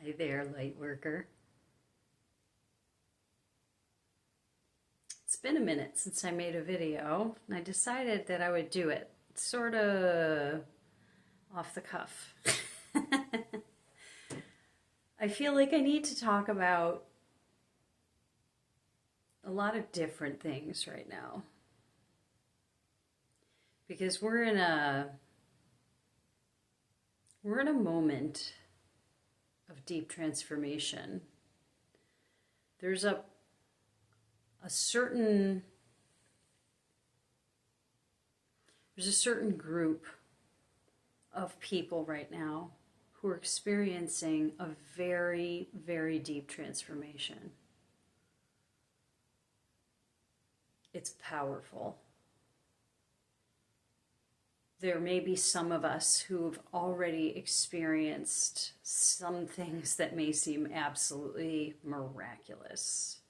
Hi there, light worker. It's been a minute since I made a video, and I decided that I would do it sort of off the cuff. I feel like I need to talk about a lot of different things right now because we're in a moment of deep transformation. There's a certain group of people right now who are experiencing a very, very deep transformation. It's powerful. There may be some of us who've already experienced some things that may seem absolutely miraculous.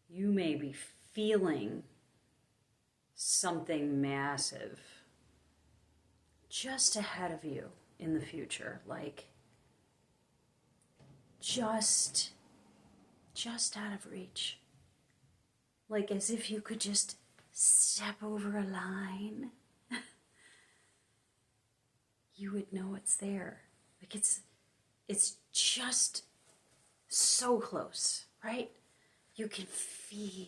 You may be feeling something massive just ahead of you in the future, like just out of reach. Like as if you could just step over a line. You would know it's there. Like it's just so close, right? You can feel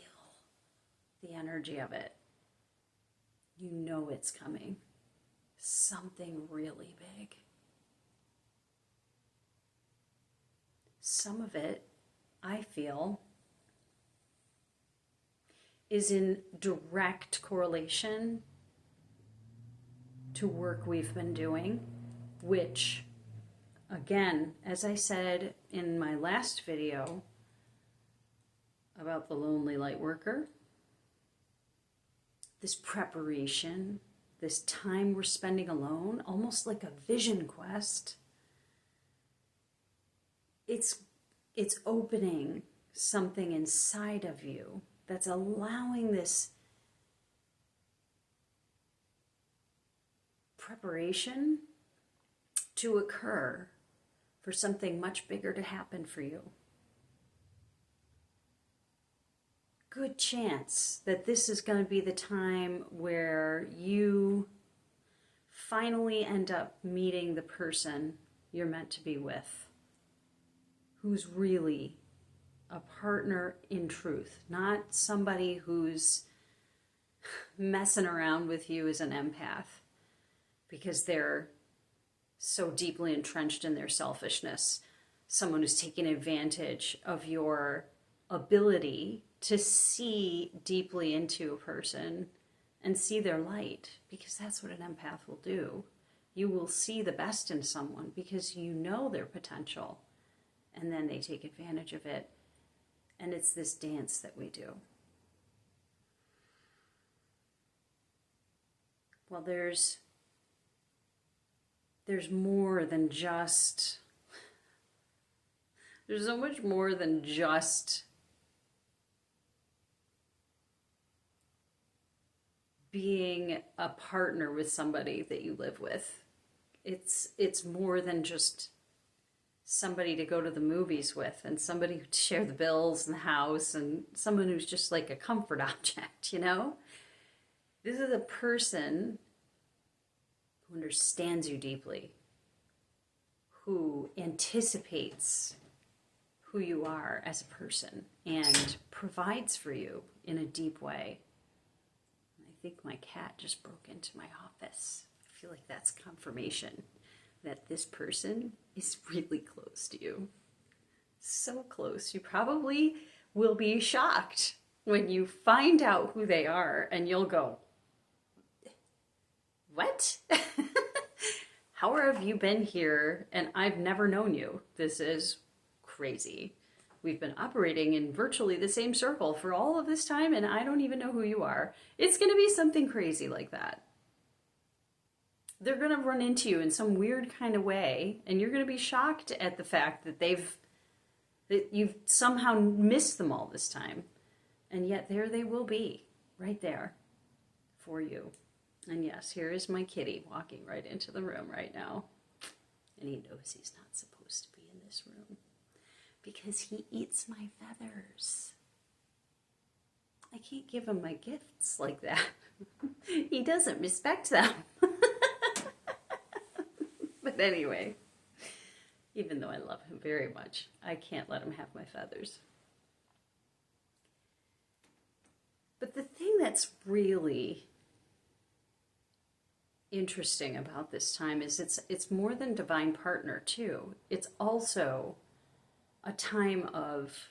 the energy of it. You know it's coming. Something really big. Some of it, I feel, is in direct correlation to work we've been doing, which, again, as I said in my last video about the lonely light worker, this preparation, this time we're spending alone, almost like a vision quest, it's opening something inside of you that's allowing this preparation to occur for something much bigger to happen for you. Good chance that this is going to be the time where you finally end up meeting the person you're meant to be with, who's really a partner in truth, not somebody who's messing around with you as an empath because they're so deeply entrenched in their selfishness. Someone who's taking advantage of your ability to see deeply into a person and see their light, because that's what an empath will do. You will see the best in someone because you know their potential, and then they take advantage of it. And it's this dance that we do. Well, there's more than just, there's so much more than just being a partner with somebody that you live with. It's more than just somebody to go to the movies with and somebody to share the bills and the house and someone who's just like a comfort object, you know? This is a person who understands you deeply, who anticipates who you are as a person and provides for you in a deep way. I think my cat just broke into my office. I feel like that's confirmation that this person is really close to you. So close. You probably will be shocked when you find out who they are and you'll go, what? How have you been here and I've never known you? This is crazy. We've been operating in virtually the same circle for all of this time and I don't even know who you are. It's going to be something crazy like that. They're going to run into you in some weird kind of way and you're going to be shocked at the fact that you've somehow missed them all this time. And yet there they will be, right there for you. And yes, here is my kitty walking right into the room right now. And he knows he's not supposed to be in this room because he eats my feathers. I can't give him my gifts like that. He doesn't respect them. But anyway, even though I love him very much, I can't let him have my feathers. But the thing that's really interesting about this time is it's more than divine partner too. It's also a time of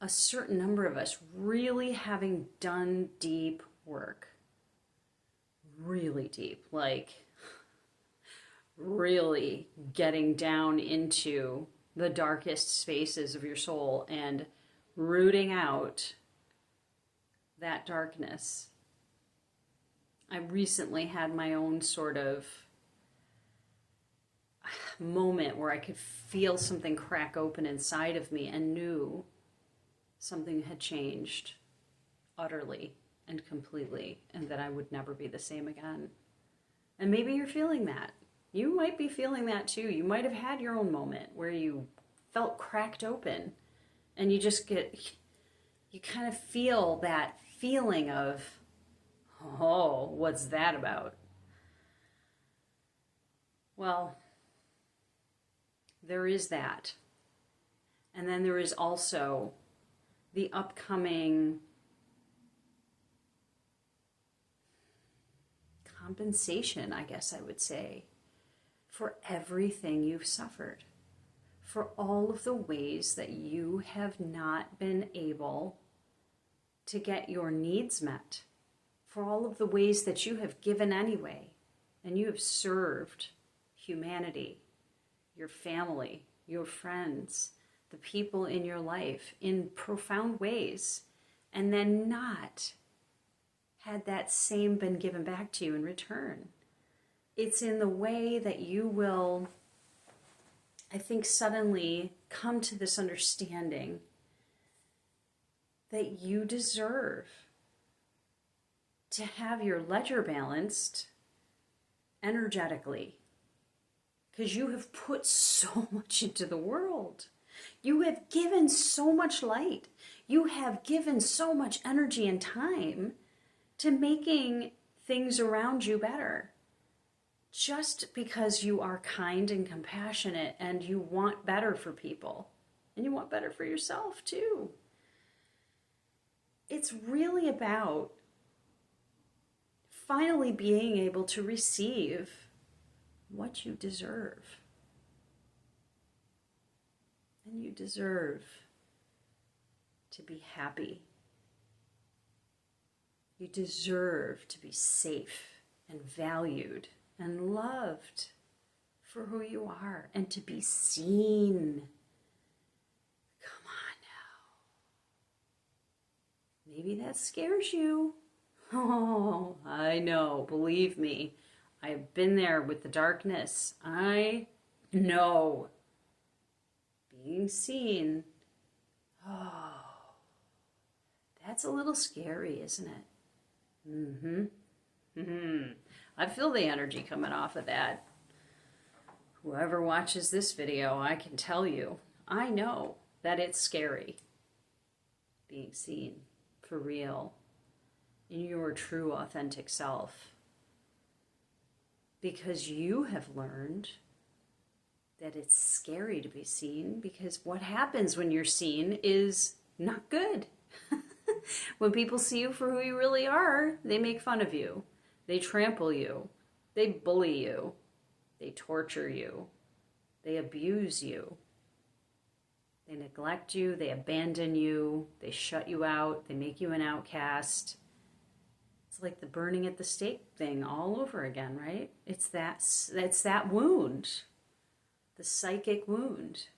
a certain number of us really having done deep work. Really deep, like really getting down into the darkest spaces of your soul and rooting out that darkness. I recently had my own sort of moment where I could feel something crack open inside of me and knew something had changed utterly and completely, and that I would never be the same again. And maybe you're feeling that. You might be feeling that too. You might have had your own moment where you felt cracked open and you kind of feel that feeling of, oh, what's that about? Well, there is that. And then there is also the upcoming compensation, I guess I would say, for everything you've suffered, for all of the ways that you have not been able to get your needs met, for all of the ways that you have given anyway, and you have served humanity, your family, your friends, the people in your life in profound ways, and then not had that same been given back to you in return. It's in the way that you will, I think, suddenly come to this understanding that you deserve to have your ledger balanced energetically, because you have put so much into the world. You have given so much light. You have given so much energy and time to making things around you better. Just because you are kind and compassionate and you want better for people, and you want better for yourself too. It's really about finally being able to receive what you deserve. And you deserve to be happy. You deserve to be safe and valued and loved for who you are, and to be seen. Come on now. Maybe that scares you. Oh, I know, believe me. I've been there with the darkness. I know. Being seen. Oh, that's a little scary, isn't it? I feel the energy coming off of that. Whoever watches this video, I can tell you, I know that it's scary. Being seen for real in your true authentic self. Because you have learned that it's scary to be seen, because what happens when you're seen is not good. When people see you for who you really are, they make fun of you. They trample you. They bully you. They torture you. They abuse you. They neglect you. They abandon you. They shut you out. They make you an outcast. It's like the burning at the stake thing all over again, right? It's that wound. The psychic wound.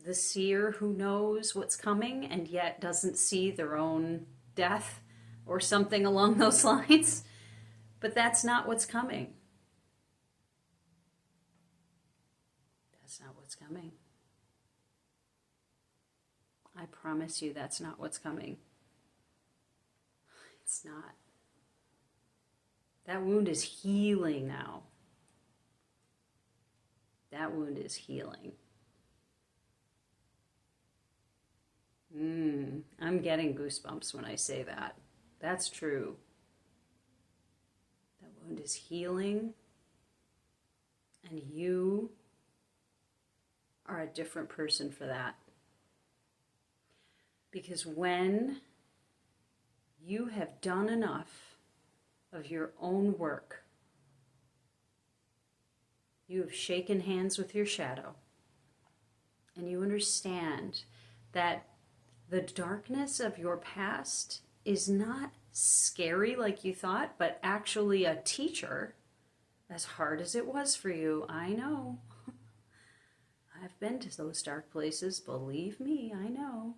The seer who knows what's coming and yet doesn't see their own death or something along those lines. But that's not what's coming. That's not what's coming. I promise you that's not what's coming. It's not. That wound is healing now. That wound is healing. I'm getting goosebumps when I say that. That's true. That wound is healing, and you are a different person for that. Because when you have done enough of your own work, you have shaken hands with your shadow, and you understand that the darkness of your past is not scary like you thought, but actually a teacher, as hard as it was for you. I know. I've been to those dark places, believe me, I know.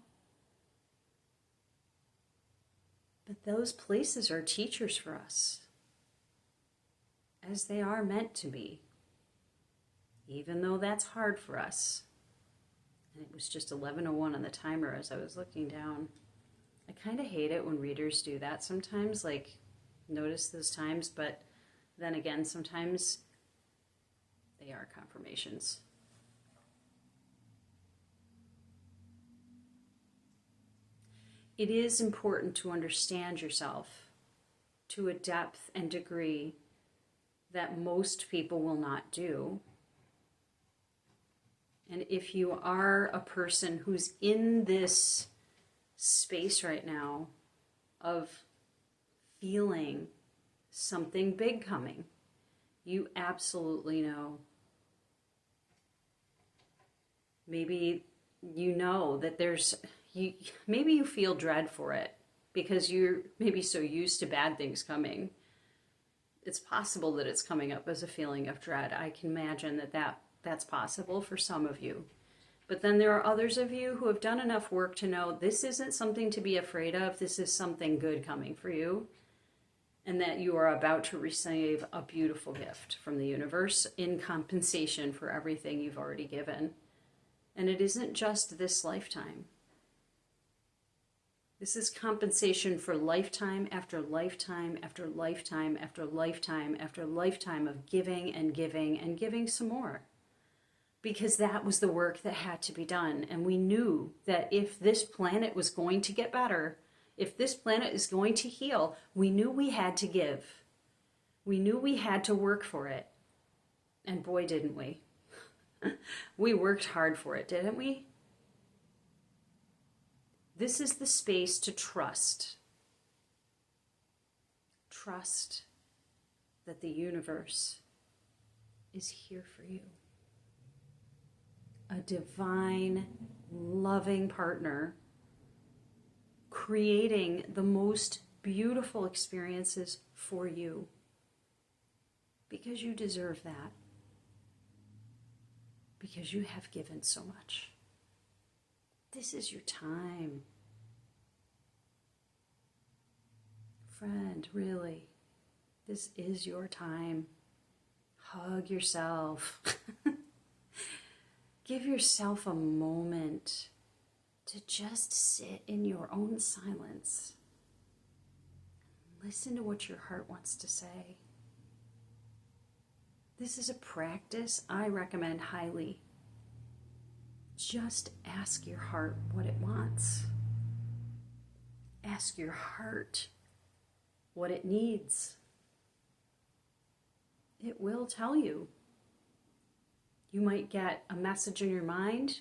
But those places are teachers for us, as they are meant to be, even though that's hard for us. And it was just 11:01 on the timer as I was looking down. I kind of hate it when readers do that sometimes, like notice those times, but then again, sometimes they are confirmations. It is important to understand yourself to a depth and degree that most people will not do. And if you are a person who's in this space right now of feeling something big coming, you absolutely know. Maybe you know that maybe you feel dread for it because you're maybe so used to bad things coming. It's possible that it's coming up as a feeling of dread. I can imagine that's possible for some of you. But then there are others of you who have done enough work to know this isn't something to be afraid of. This is something good coming for you. And that you are about to receive a beautiful gift from the universe in compensation for everything you've already given. And it isn't just this lifetime. This is compensation for lifetime after lifetime after lifetime after lifetime after lifetime of giving and giving and giving some more. Because that was the work that had to be done. And we knew that if this planet was going to get better, if this planet is going to heal, we knew we had to give. We knew we had to work for it. And boy, didn't we. We worked hard for it, didn't we? This is the space to trust. Trust that the universe is here for you. A divine, loving partner creating the most beautiful experiences for you. Because you deserve that. Because you have given so much. This is your time. Friend, really, this is your time. Hug yourself. Give yourself a moment to just sit in your own silence. Listen to what your heart wants to say. This is a practice I recommend highly. Just ask your heart what it wants. Ask your heart what it needs. It will tell you. You might get a message in your mind.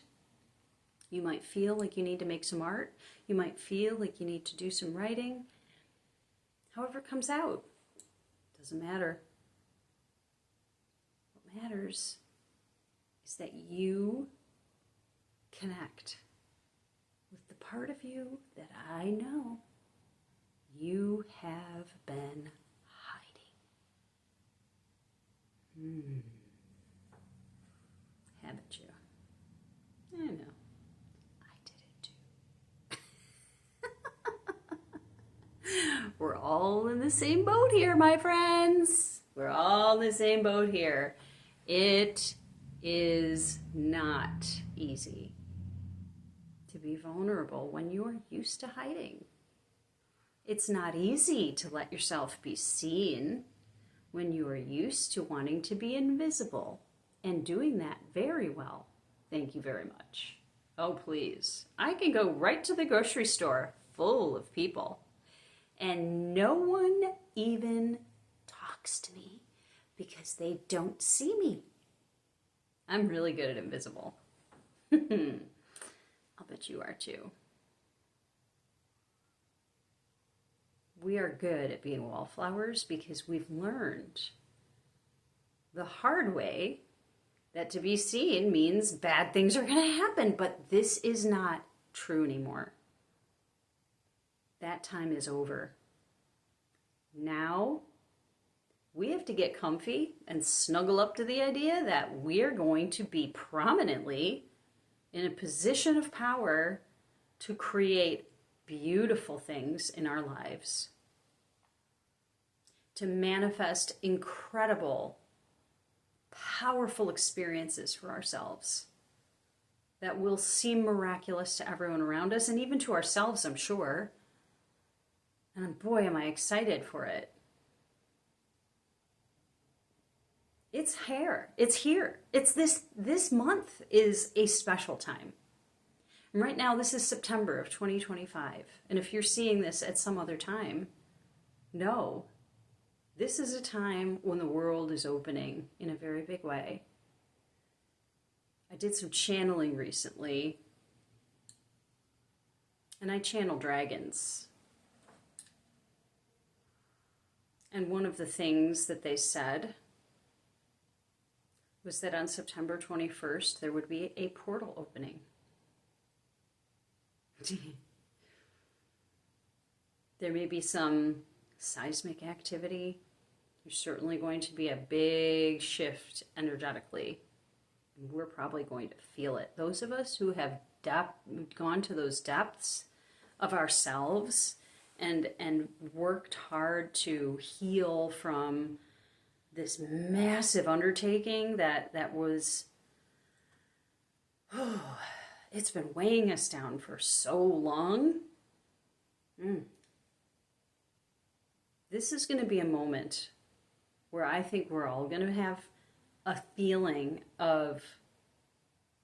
You might feel like you need to make some art. You might feel like you need to do some writing. However it comes out, doesn't matter. What matters is that you connect with the part of you that I know you have been hiding. Haven't you? I know. I did it too. We're all in the same boat here, my friends. We're all in the same boat here. It is not easy to be vulnerable when you are used to hiding. It's not easy to let yourself be seen when you are used to wanting to be invisible. and doing that very well. Thank you very much. Oh, please. I can go right to the grocery store full of people, and no one even talks to me because they don't see me. I'm really good at invisible. I'll bet you are too. We are good at being wallflowers because we've learned the hard way that to be seen means bad things are going to happen, but this is not true anymore. That time is over. Now, we have to get comfy and snuggle up to the idea that we're going to be prominently in a position of power to create beautiful things in our lives, to manifest incredible, powerful experiences for ourselves that will seem miraculous to everyone around us and even to ourselves, I'm sure. And boy, am I excited for it. It's here. It's here. It's this month is a special time. And right now, this is September of 2025. And if you're seeing this at some other time, no, this is a time when the world is opening in a very big way. I did some channeling recently, and I channel dragons. And one of the things that they said was that on September 21st, there would be a portal opening. There may be some seismic activity. There's certainly going to be a big shift energetically. We're probably going to feel it. Those of us who have gone to those depths of ourselves and worked hard to heal from this massive undertaking that was, it's been weighing us down for so long. This is going to be a moment where I think we're all going to have a feeling of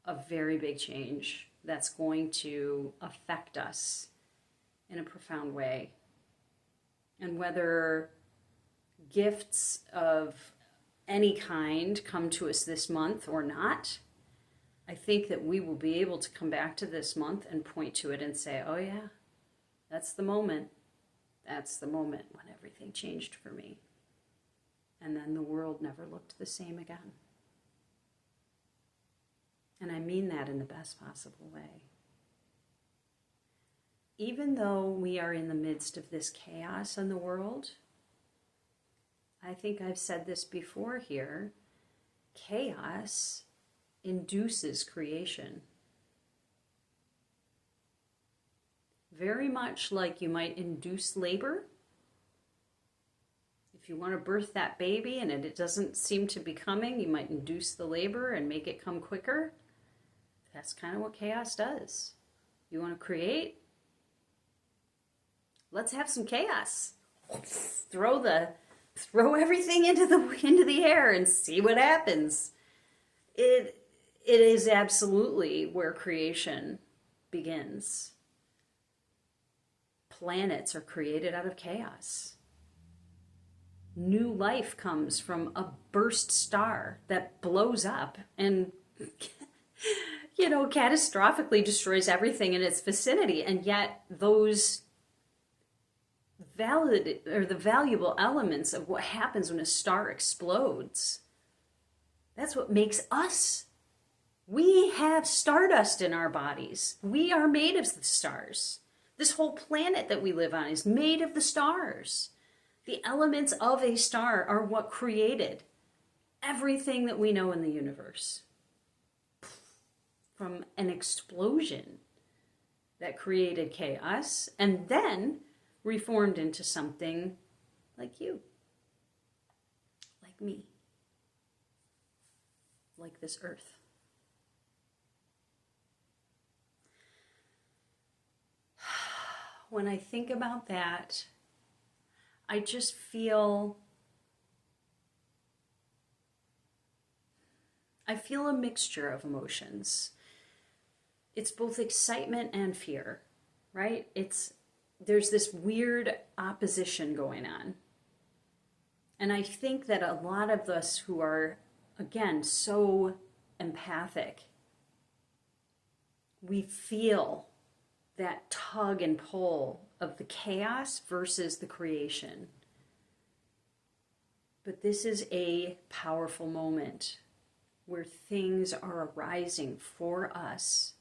a very big change that's going to affect us in a profound way. And whether gifts of any kind come to us this month or not, I think that we will be able to come back to this month and point to it and say, oh yeah, that's the moment. That's the moment when everything changed for me. And then the world never looked the same again. And I mean that in the best possible way. Even though we are in the midst of this chaos in the world, I think I've said this before here, chaos induces creation. Very much like you might induce labor. If you want to birth that baby and it doesn't seem to be coming, you might induce the labor and make it come quicker. That's kind of what chaos does. You want to create? Let's have some chaos. Throw everything into the air and see what happens. It is absolutely where creation begins. Planets are created out of chaos. New life comes from a burst star that blows up and catastrophically destroys everything in its vicinity. And yet those the valuable elements of what happens when a star explodes, that's what makes us. We have stardust in our bodies. We are made of the stars. This whole planet that we live on is made of the stars. The elements of a star are what created everything that we know in the universe. From an explosion that created chaos and then reformed into something like you, like me, like this earth. When I think about that, I just feel I feel a mixture of emotions. It's both excitement and fear, right? There's this weird opposition going on. And I think that a lot of us who are, again, so empathic, we feel that tug and pull of the chaos versus the creation. But this is a powerful moment where things are arising for us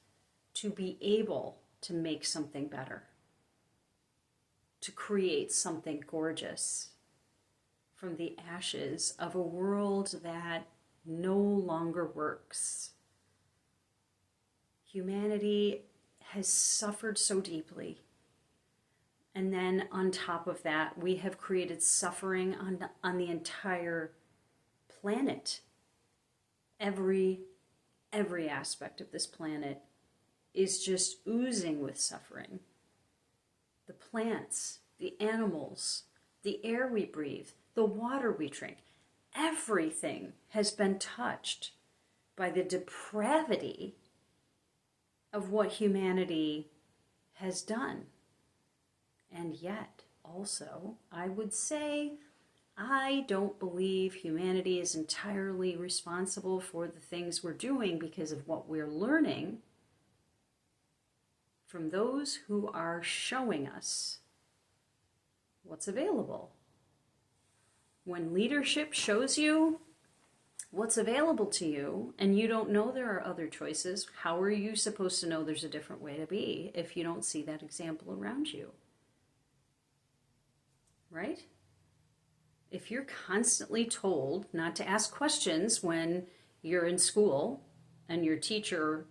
to be able to make something better, to create something gorgeous from the ashes of a world that no longer works. Humanity has suffered so deeply. And then on top of that, we have created suffering on the entire planet. Every aspect of this planet is just oozing with suffering. The plants, the animals, the air we breathe, the water we drink, everything has been touched by the depravity of what humanity has done. And yet, also, I would say, I don't believe humanity is entirely responsible for the things we're doing because of what we're learning from those who are showing us what's available. When leadership shows you what's available to you and you don't know there are other choices, how are you supposed to know there's a different way to be if you don't see that example around you? Right? If you're constantly told not to ask questions when you're in school and your teacher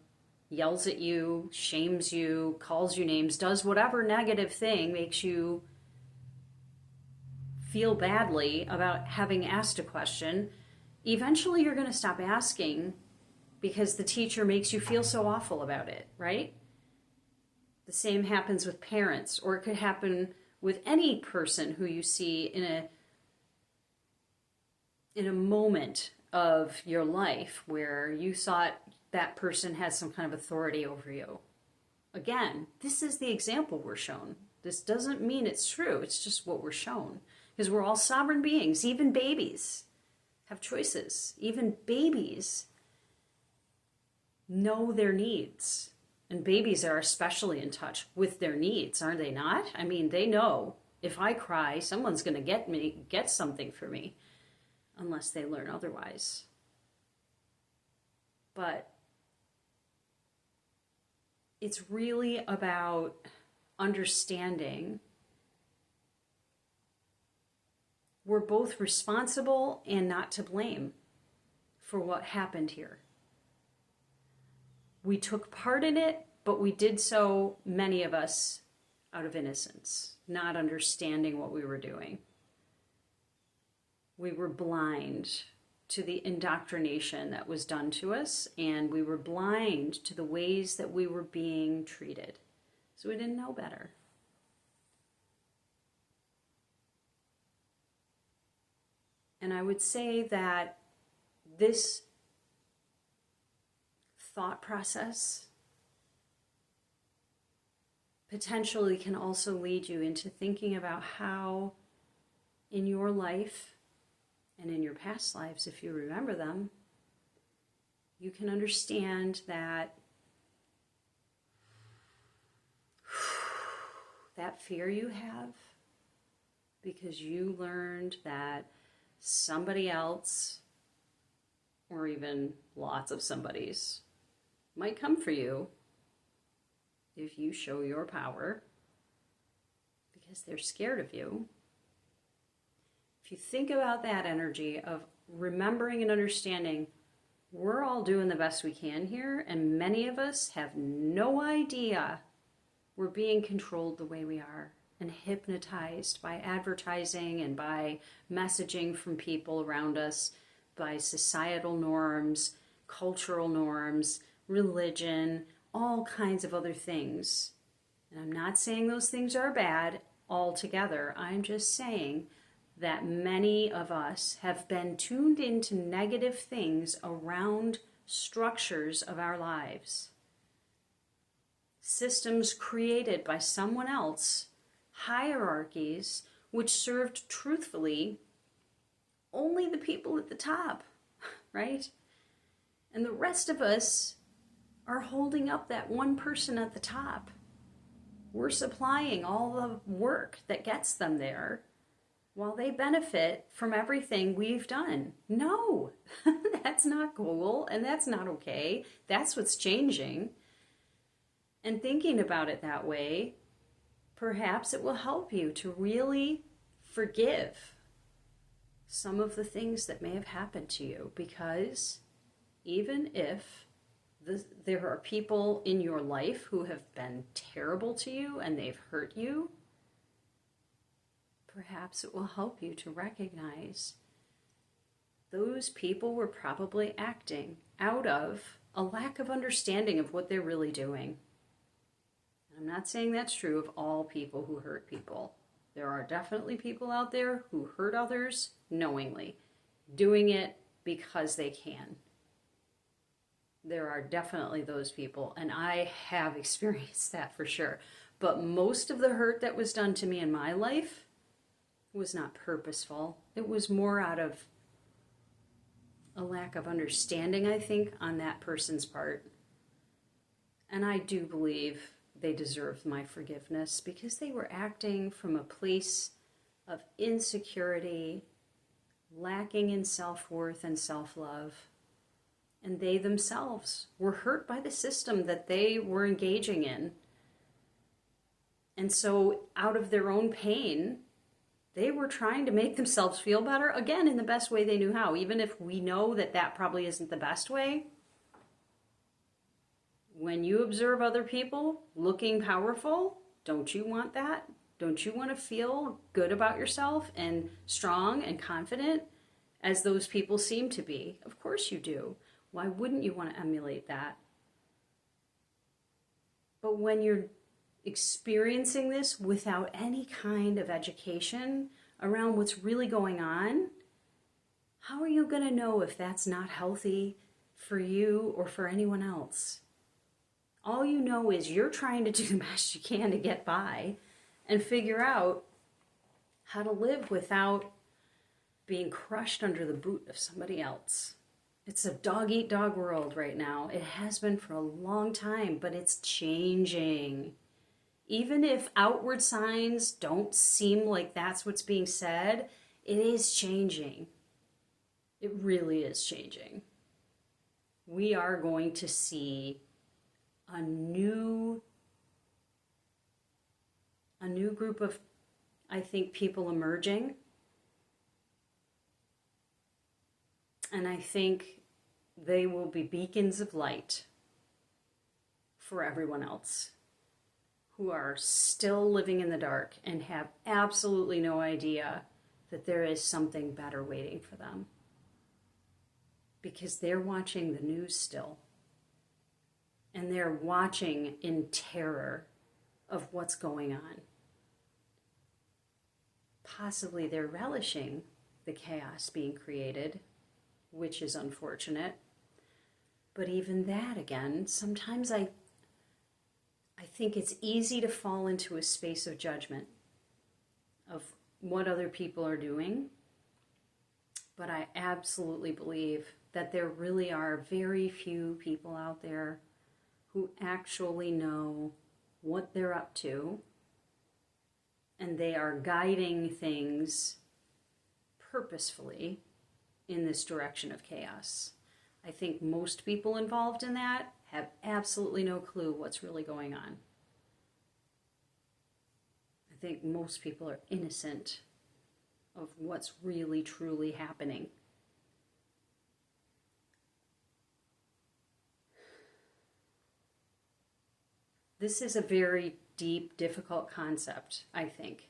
yells at you, shames you, calls you names, does whatever negative thing makes you feel badly about having asked a question, eventually you're going to stop asking because the teacher makes you feel so awful about it, right? The same happens with parents, or it could happen with any person who you see in a moment of your life where you thought that person has some kind of authority over you. Again, this is the example we're shown. This doesn't mean it's true. It's just what we're shown. Because we're all sovereign beings. Even babies have choices. Even babies know their needs. And babies are especially in touch with their needs, aren't they not? I mean, they know if I cry, someone's going to get something for me, unless they learn otherwise. But it's really about understanding we're both responsible and not to blame for what happened here. We took part in it, but we did so, many of us, out of innocence, not understanding what we were doing. We were blind to the indoctrination that was done to us, and we were blind to the ways that we were being treated. So we didn't know better. And I would say that this thought process potentially can also lead you into thinking about how in your life and in your past lives, if you remember them, you can understand that that fear you have because you learned that somebody else, or even lots of somebodies, might come for you if you show your power because they're scared of you. If you think about that energy of remembering and understanding we're all doing the best we can here, and many of us have no idea we're being controlled the way we are and hypnotized by advertising and by messaging from people around us, by societal norms, cultural norms, religion, all kinds of other things. And I'm not saying those things are bad altogether. I'm just saying that many of us have been tuned into negative things around structures of our lives. Systems created by someone else, hierarchies which served truthfully only the people at the top, right? And the rest of us are holding up that one person at the top. We're supplying all the work that gets them there while they benefit from everything we've done. No, that's not cool and that's not okay. That's what's changing. And thinking about it that way, perhaps it will help you to really forgive some of the things that may have happened to you, because even if there are people in your life who have been terrible to you and they've hurt you, perhaps it will help you to recognize those people were probably acting out of a lack of understanding of what they're really doing. I'm not saying that's true of all people who hurt people. There are definitely people out there who hurt others knowingly, doing it because they can. There are definitely those people, and I have experienced that for sure. But most of the hurt that was done to me in my life was not purposeful. It was more out of a lack of understanding, I think, on that person's part. And I do believe they deserved my forgiveness because they were acting from a place of insecurity, lacking in self-worth and self-love. And they themselves were hurt by the system that they were engaging in. And so out of their own pain, they were trying to make themselves feel better, again, in the best way they knew how, even if we know that that probably isn't the best way. When you observe other people looking powerful, don't you want that? Don't you want to feel good about yourself and strong and confident as those people seem to be? Of course you do. Why wouldn't you want to emulate that? But when you're experiencing this without any kind of education around what's really going on, how are you going to know if that's not healthy for you or for anyone else? All you know is you're trying to do the best you can to get by and figure out how to live without being crushed under the boot of somebody else. It's a dog-eat-dog world right now. It has been for a long time, but it's changing. Even if outward signs don't seem like that's what's being said, it is changing. It really is changing. We are going to see a new group of, I think, people emerging. And I think they will be beacons of light for everyone else who are still living in the dark and have absolutely no idea that there is something better waiting for them. Because they're watching the news still. And they're watching in terror of what's going on. Possibly they're relishing the chaos being created, which is unfortunate. But even that, again, sometimes I think it's easy to fall into a space of judgment of what other people are doing. But I absolutely believe that there really are very few people out there who actually know what they're up to, and they are guiding things purposefully in this direction of chaos. I think most people involved in that have absolutely no clue what's really going on. I think most people are innocent of what's really, truly happening. This is a very deep, difficult concept, I think.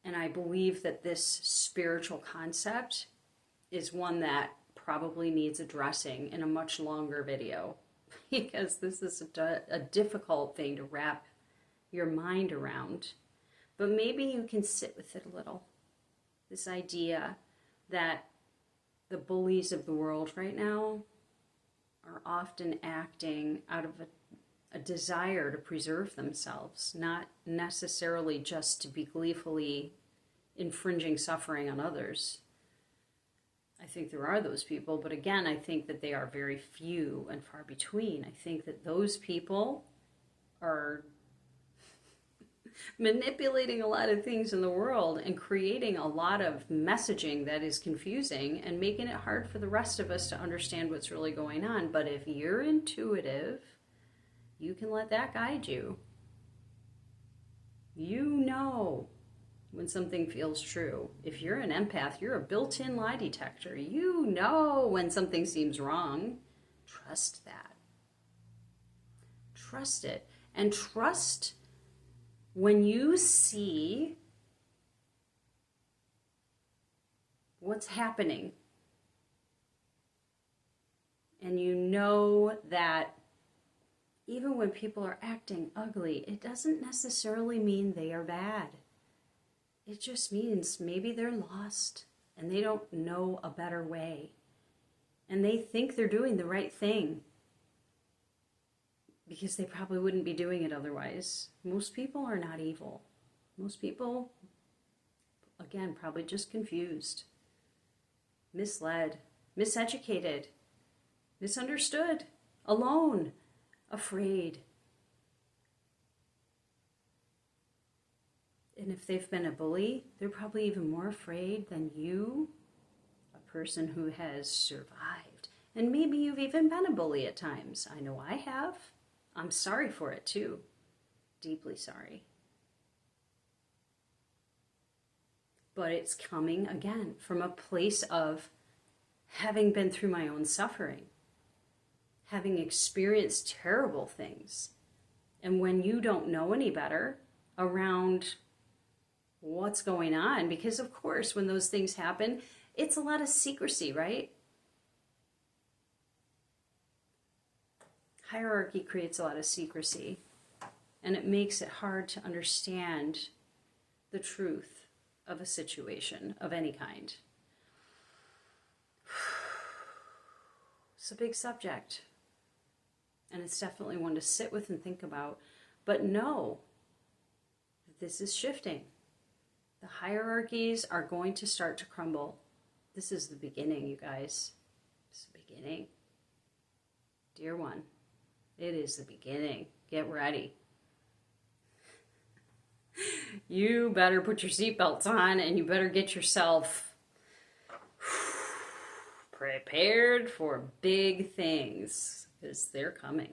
And I believe that this spiritual concept is one that probably needs addressing in a much longer video, because this is a difficult thing to wrap your mind around. But maybe you can sit with it a little This idea that the bullies of the world right now are often acting out of a desire to preserve themselves, not necessarily just to be gleefully infringing suffering on others. I think there are those people, but again, I think that they are very few and far between. I think that those people are manipulating a lot of things in the world and creating a lot of messaging that is confusing and making it hard for the rest of us to understand what's really going on. But if you're intuitive, you can let that guide you. You know when something feels true. If you're an empath, you're a built-in lie detector. You know when something seems wrong. Trust that. Trust it. And trust when you see what's happening and you know that even when people are acting ugly, it doesn't necessarily mean they are bad. It just means maybe they're lost and they don't know a better way. And they think they're doing the right thing because they probably wouldn't be doing it otherwise. Most people are not evil. Most people, again, probably just confused, misled, miseducated, misunderstood, alone, afraid. And if they've been a bully, they're probably even more afraid than you, a person who has survived. And maybe you've even been a bully at times. I know I have. I'm sorry for it too. Deeply sorry. But it's coming again from a place of having been through my own suffering, having experienced terrible things. And when you don't know any better around what's going on, because of course when those things happen, it's a lot of secrecy, right? Hierarchy creates a lot of secrecy, and it makes it hard to understand the truth of a situation of any kind. It's a big subject, and it's definitely one to sit with and think about, but know that this is shifting. The hierarchies are going to start to crumble. This is the beginning, you guys. It's the beginning. Dear one, it is the beginning. Get ready. You better put your seatbelts on and you better get yourself prepared for big things because they're coming.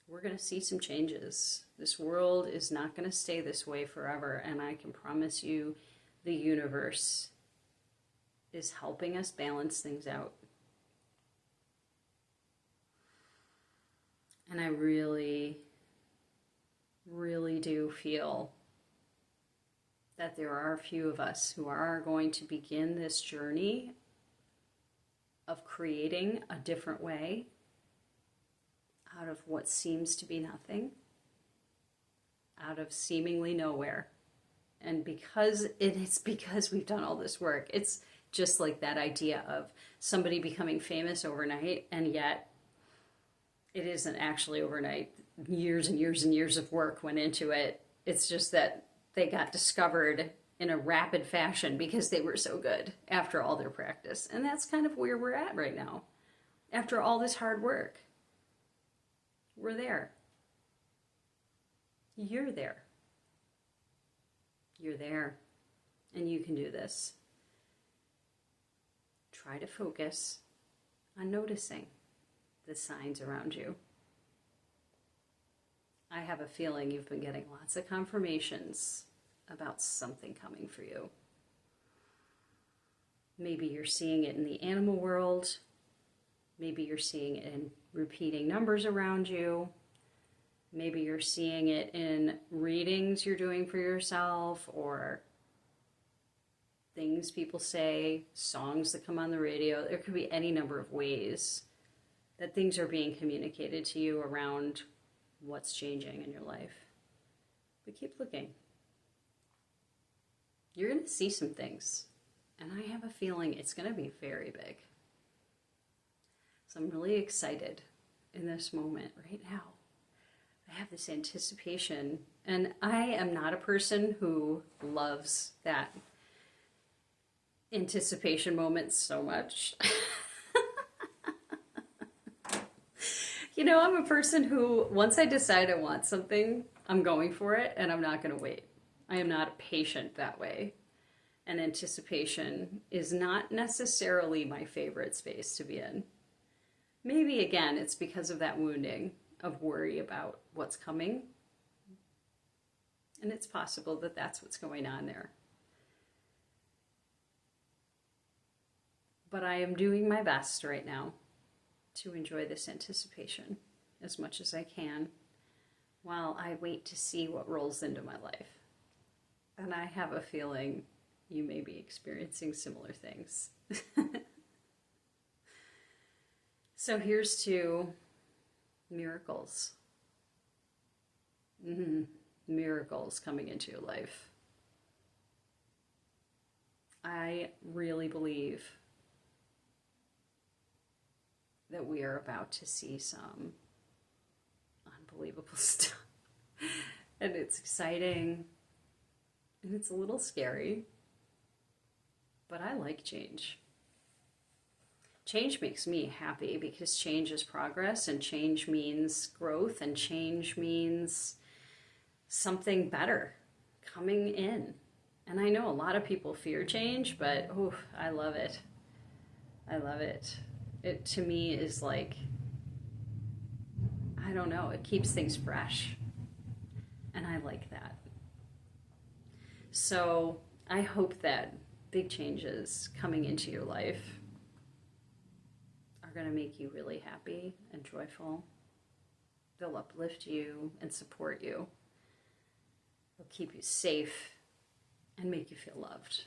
We're going to see some changes. This world is not going to stay this way forever, and I can promise you the universe is helping us balance things out. And I really, really do feel that there are a few of us who are going to begin this journey of creating a different way out of what seems to be nothing, out of seemingly nowhere. And it's because we've done all this work. It's just like that idea of somebody becoming famous overnight, and yet it isn't actually overnight. Years and years and years of work went into it. It's just that they got discovered in a rapid fashion because they were so good after all their practice. And that's kind of where we're at right now. After all this hard work, we're there. You're there. You're there. And you can do this. Try to focus on noticing the signs around you. I have a feeling you've been getting lots of confirmations about something coming for you. Maybe you're seeing it in the animal world. Maybe you're seeing it in repeating numbers around you. Maybe you're seeing it in readings you're doing for yourself, or things people say, songs that come on the radio. There could be any number of ways that things are being communicated to you around what's changing in your life. But keep looking. You're going to see some things. And I have a feeling it's going to be very big. So I'm really excited in this moment right now. I have this anticipation, and I am not a person who loves that anticipation moment so much. You know, I'm a person who, once I decide I want something, I'm going for it, and I'm not going to wait. I am not patient that way. And anticipation is not necessarily my favorite space to be in. Maybe, again, it's because of that wounding of worry about what's coming. And it's possible that that's what's going on there. But I am doing my best right now to enjoy this anticipation as much as I can while I wait to see what rolls into my life. And I have a feeling you may be experiencing similar things. So here's to miracles. Miracles coming into your life. I really believe that we are about to see some unbelievable stuff. And it's exciting. And it's a little scary. But I like change. Change makes me happy because change is progress, and change means growth, and change means something better coming in. And I know a lot of people fear change, but I love it. I love it. It to me is like, I don't know, it keeps things fresh. And I like that. So I hope that big changes coming into your life are going to make you really happy and joyful. They'll uplift you and support you. They'll keep you safe and make you feel loved.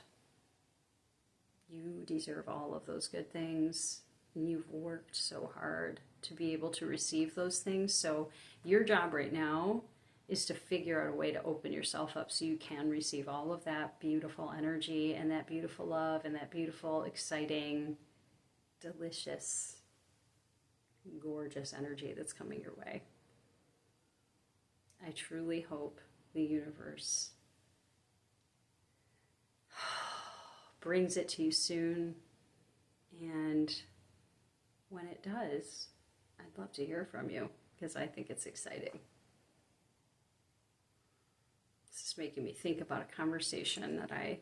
You deserve all of those good things. And you've worked so hard to be able to receive those things. So your job right now is to figure out a way to open yourself up so you can receive all of that beautiful energy and that beautiful love and that beautiful, exciting, delicious, gorgeous energy that's coming your way. I truly hope the universe brings it to you soon. And when it does, I'd love to hear from you because I think it's exciting. This is making me think about a conversation that I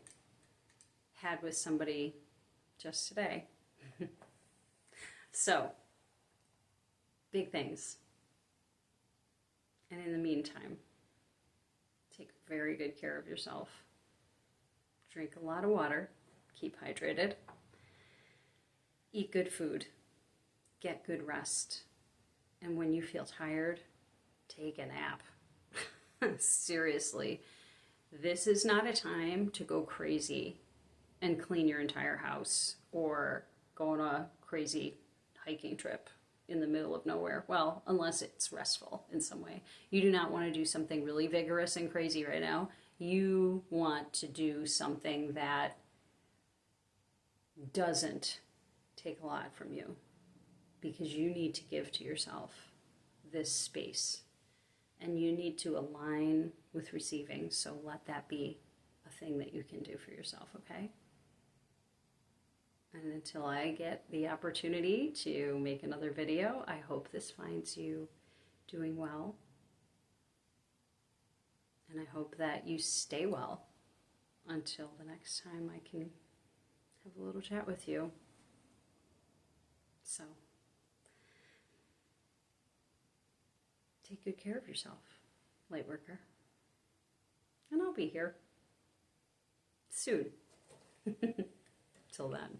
had with somebody just today. So, big things. And in the meantime, take very good care of yourself. Drink a lot of water. Keep hydrated. Eat good food. Get good rest. And when you feel tired, take a nap. Seriously, this is not a time to go crazy and clean your entire house or go on a crazy hiking trip in the middle of nowhere. Well, unless it's restful in some way. You do not want to do something really vigorous and crazy right now. You want to do something that doesn't take a lot from you because you need to give to yourself this space. And you need to align with receiving, so let that be a thing that you can do for yourself, okay? And until I get the opportunity to make another video, I hope this finds you doing well. And I hope that you stay well until the next time I can have a little chat with you. So, take good care of yourself, light worker. And I'll be here soon. Till then.